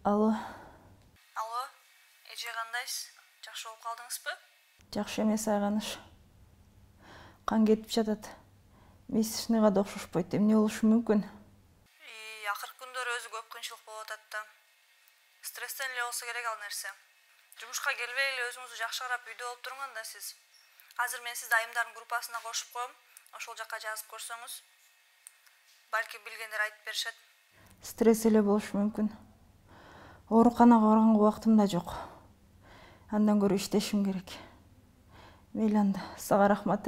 Алло. Алло, эже кандайсыз? Жакшы болуп калдыңызбы? Жакшы эмес айганыш. Кан кетип жатат. Месячныйга да окшошпойт. Эмне болушу мүмкүн? Акыркы күндөрү өзү көп кыйынчылык болуп атат да. Стресстен эле болсо керек ал нерсе. Жумушка келбей эле өзүңүздү жакшы карап үйдө болуп туруңанда сиз. Азыр мен сизди айымдардын группасына кошуп коем. Ошол жакка жазып көрсөңүз, балки билгендер айтып беришет. Стресс эле болушу мүмкүн. Ооруканага барганга убактым да жок. Андан көрө иштешим керек. Мейлі анда. Сага рахмат,